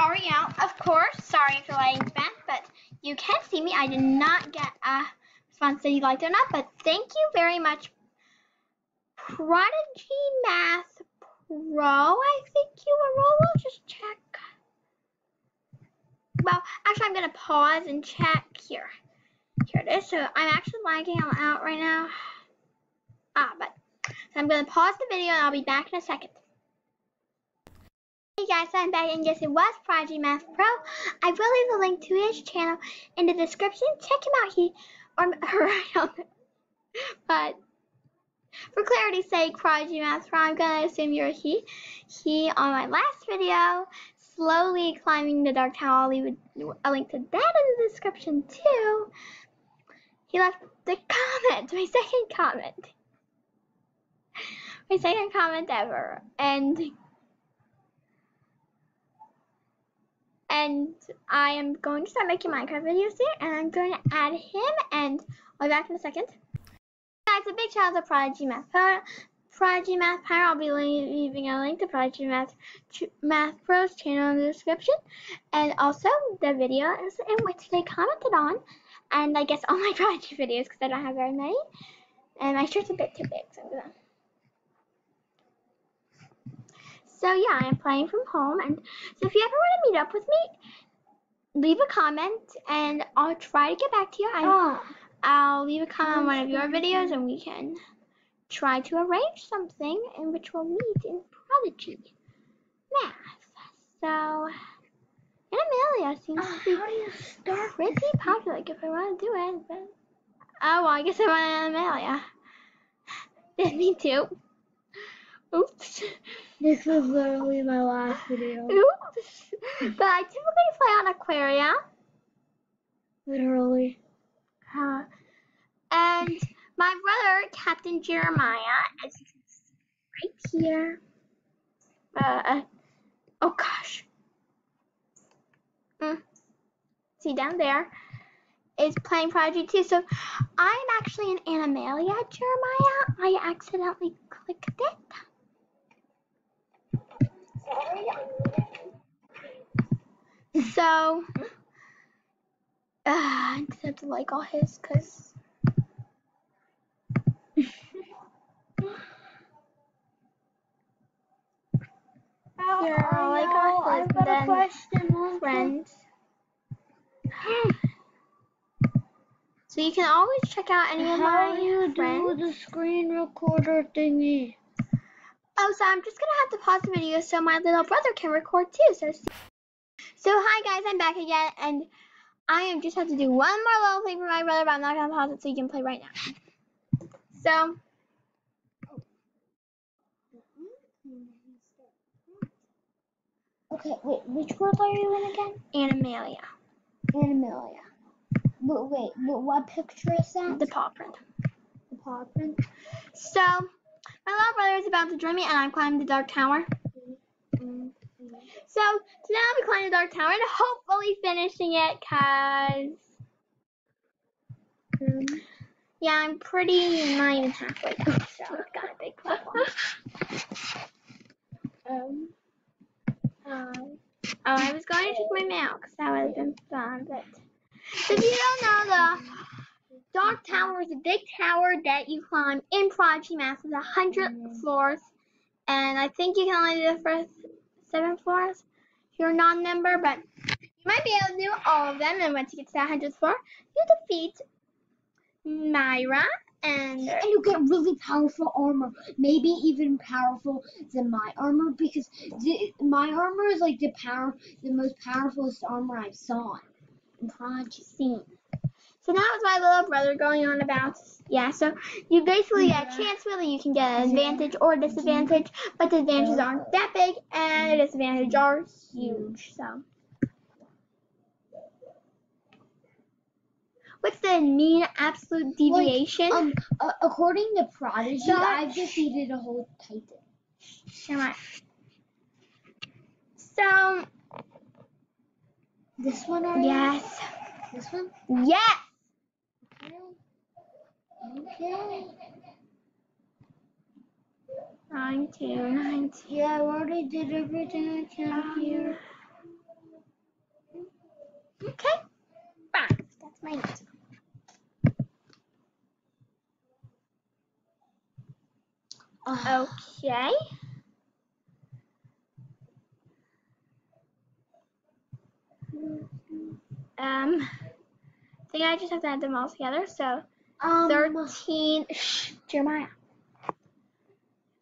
already out, of course. Sorry if the lighting's bad, but you can see me. I did not get a response that you liked it or not, but thank you very much. Prodigy Math Pro, I think you were. We'll just check. Well, actually, I'm going to pause and check here. Here it is. So I'm actually lagging out right now. But so I'm going to pause the video and I'll be back in a second. Hey guys, I'm back, and yes, it was Prodigy Math Pro. I will leave a link to his channel in the description. Check him out. He or her, I don't know. But for clarity's sake, Prodigy Math Pro, I'm gonna assume you're a he. He on my last video, slowly climbing the dark tower. I'll leave a link to that in the description too. He left the comment, my second comment ever, and I am going to start making Minecraft videos here, and I'm going to add him, and I'll be back in a second. Guys, a big shout out to Prodigy Math Pro. Prodigy Math Pro, I'll be leaving a link to Prodigy Math Pro's channel in the description, and also the videos in which they commented on, and I guess all my Prodigy videos because I don't have very many, and my shirt's a bit too big, so I'm gonna. So yeah, I am playing from home, and so if you ever want to meet up with me, leave a comment, and I'll try to get back to you. I'll leave a comment on one of your videos, and we can try to arrange something in which we'll meet in Prodigy Math. So, Amelia seems to be pretty popular, like, if I want to do it, but oh, well, I guess I want Amelia. Me too. Oops. This was literally my last video. Oops. But I typically play on Aquaria. Literally. And my brother, Captain Jeremiah, as you can see right here. Oh gosh. See down there, is playing Prodigy too. So I'm actually an Animalia Jeremiah. I accidentally clicked it. So, I just have to like all his, cause here, I'll like all his, and then friends. So you can always check out any of my friends. Do the screen recorder thingy? Oh, so I'm just gonna have to pause the video so my little brother can record too. So hi guys, I'm back again, and I am just have to do one more little thing for my brother, but I'm not gonna pause it so you can play right now. So. Okay, wait, which world are you in again? Animalia. Animalia. But wait, what picture is that? The paw print. The paw print? So, my little brother is about to join me, and I'm climbing the dark tower. So, today I'll be climbing the dark tower and hopefully finishing it, cause yeah, I'm pretty not even halfway done, so I've got a big problem. I was going to check my mail, because that would have been fun, but if you don't know, the dark tower is a big tower that you climb in Prodigy Math with 100 floors, and I think you can only do the first 7 floors if you're a non-member, but you might be able to do all of them, and once you get to that 100th floor, you defeat Myra, and you get really powerful armor, maybe even powerful than my armor, because my armor is like the most powerfulest armor I've saw in Prodigy. So that was my little brother going on about, yeah, so you basically get a chance whether you can get an advantage or a disadvantage, but the advantages aren't that big, and the disadvantages are huge, so. What's the mean absolute deviation? Like, according to Prodigy, I've defeated a whole Titan. Alright. So. This one already? Yes. This one? Yes! Okay. 9, 2, 9, 2. Yeah, I already did everything I can here. Okay, fine. That's my answer. Okay. I think I just have to add them all together. So 13. Shh, Jeremiah.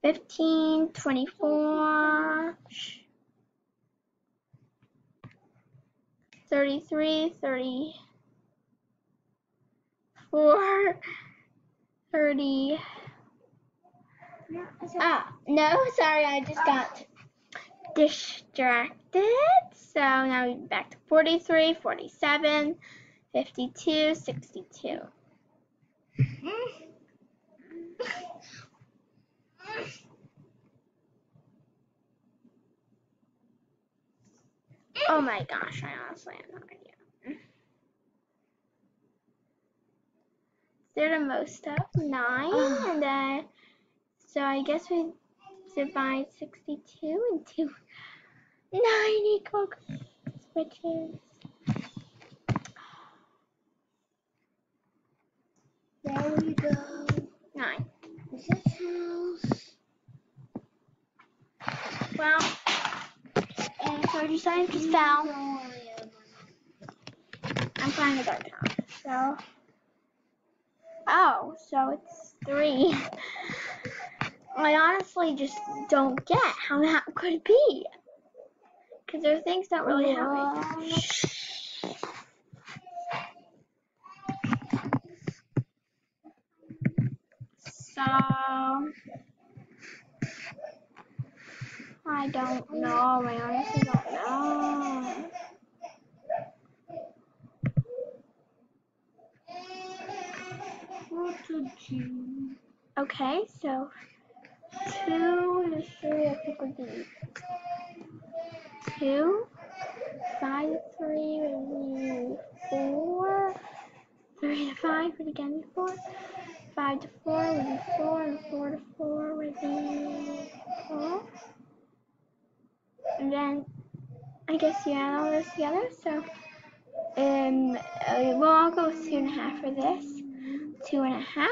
15, 24. 33, 34, 30. No, sorry, I just got distracted. So now we're back to 43, 47, 52, 62. Oh my gosh, I honestly have no idea. They're the most of 9, and then, so I guess we divide 62 into 9 equal switches. There we go. 9. This is house. Well, and so decided just fell. I'm playing a dark town. So, oh, so it's 3. I honestly just don't get how that could be. Because there are things that really happen. So, I don't know. I honestly don't know. Okay, so 2 and 3, I think would be 2. 5 to 3 would be 4. 3 to 5 would again be 4. 5 to 4 would be 4, and 4 to 4 would be 4. And then I guess you add all those together. So well, I'll go with 2.5 for this. 2.5.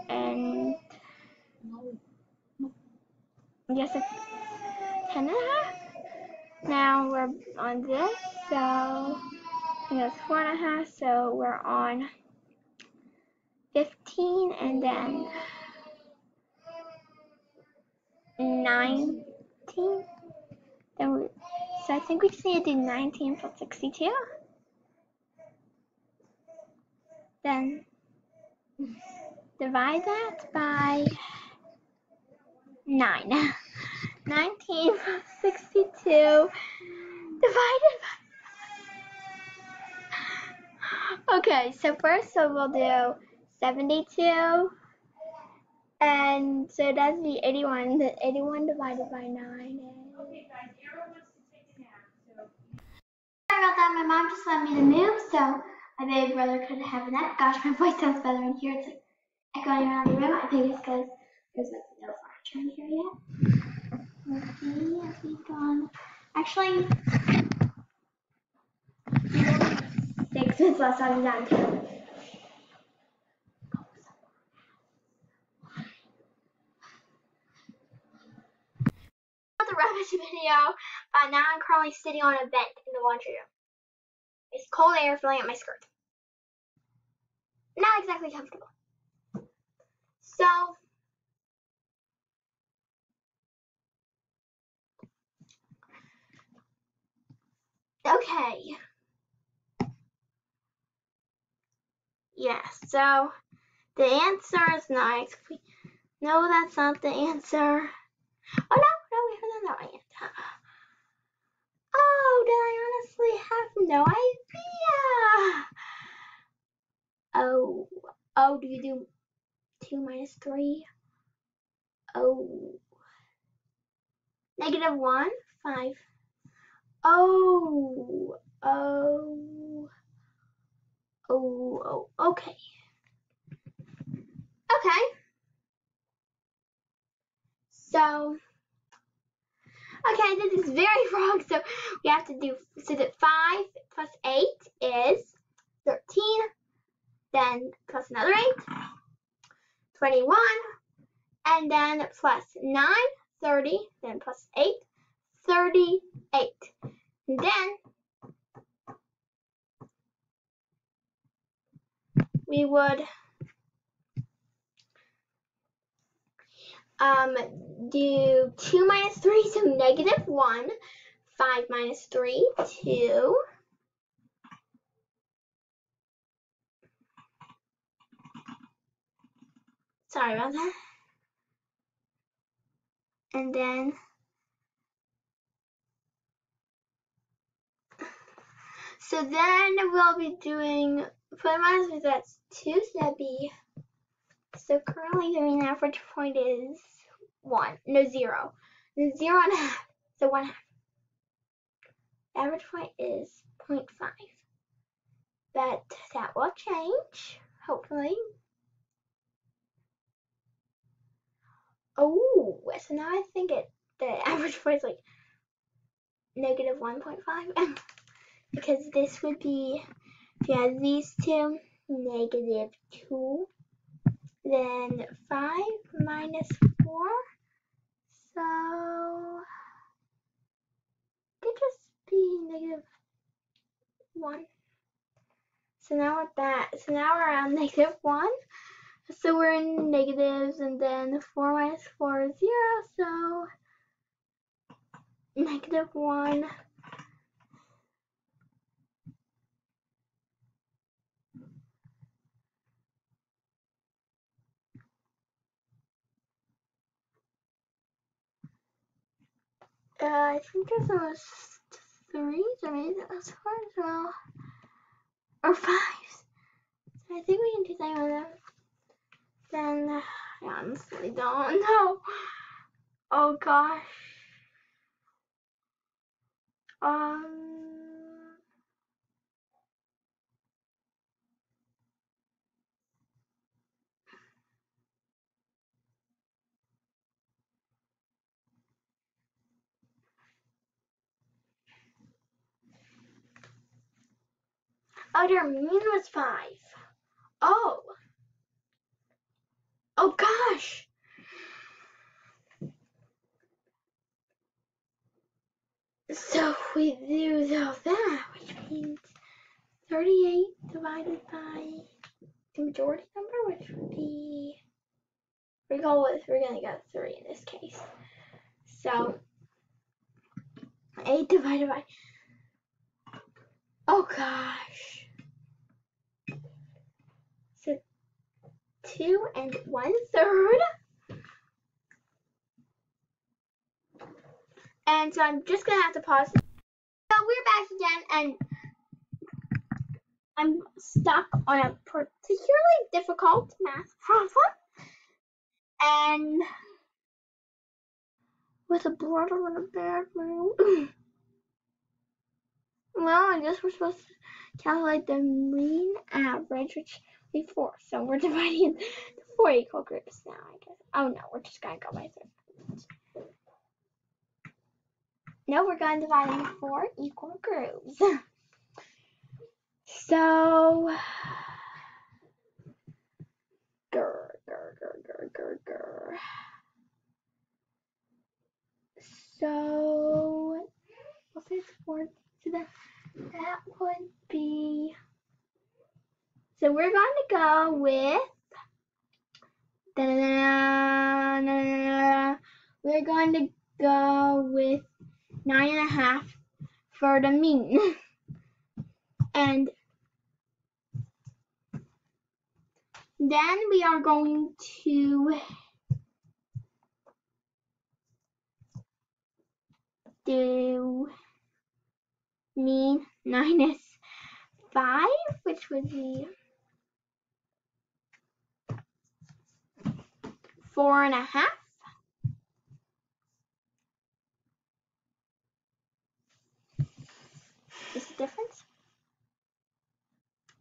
And I guess it's 10.5. Now we're on this, so I think that's 4.5. So we're on 15, and then 19. Then so I think we just need to do 19 plus 62. Then divide that by 9. 19 plus 62 divided by... Okay, so first we'll do 72. And so that's the 81. The 81 divided by 9 is... Okay, guys, Aaron wants to take a nap, so... Sorry about that, my mom just let me to move, so my baby brother could have a nap. Gosh, my voice sounds better in here. It's like echoing around the room. I think it's because there's like no furniture in here yet. Let's see, as we've gone... Actually, 6 minutes left, so I'm done too. The rubbish video, but now I'm currently sitting on a vent in the laundry room. It's cold air filling up my skirt. Not exactly comfortable. So, okay. Yes, so the answer is 9. No, that's not the answer. Oh, no, we have another answer. Oh, did I honestly have no idea? Oh, do you do 2 minus 3? Oh. -1, 5. Oh, okay. Okay. So, Okay, this is very wrong. So we have to do, so that 5 plus 8 is 13. Then plus another 8, 21. And then plus 9, 30. Then plus 8, 38. And then we would do 2 minus 3, so negative 1. 5 minus 3, 2. Sorry about that. And then so then we'll be doing 5 minus 3, that's 2, so that'd be, so currently the mean average point is 1, no 0. 0 and a half, so 1/2. Average point is 0.5. But that will change, hopefully. Oh, so now I think the average point is like negative 1.5. Because this would be, if you have these two, negative 2. Then 5 minus 4. So it could just be negative 1. So now we're back. So now we're around negative 1. So we're in negatives, and then 4 minus 4 is 0. So negative 1. I think there's almost 3s, or maybe that was 4 as well. Or 5s. So I think we can do that with them. Then I honestly don't know. Oh gosh. Oh, their mean was 5. Oh. Oh gosh. So we do that, which means 38 divided by the majority number, which would be, we're gonna go 3 in this case. So 8 divided by, oh gosh. So 2 1/3. And so I'm just gonna have to pause. So we're back again, and I'm stuck on a particularly difficult math problem. And with a brother in a bad mood. Well, I guess we're supposed to calculate the mean average, which would be 4. So we're dividing into 4 equal groups now, I guess. Oh no, we're just gonna go by 3. No, we're gonna divide into 4 equal groups. So So what's this word? So that would be, so we're going to go with, we're going to go with 9.5 for the mean. And then we are going to do mean minus 5, which would be 4.5. Is the difference?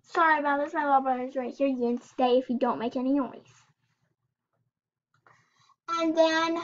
Sorry about this, my little brother's right here. You can stay if you don't make any noise. And then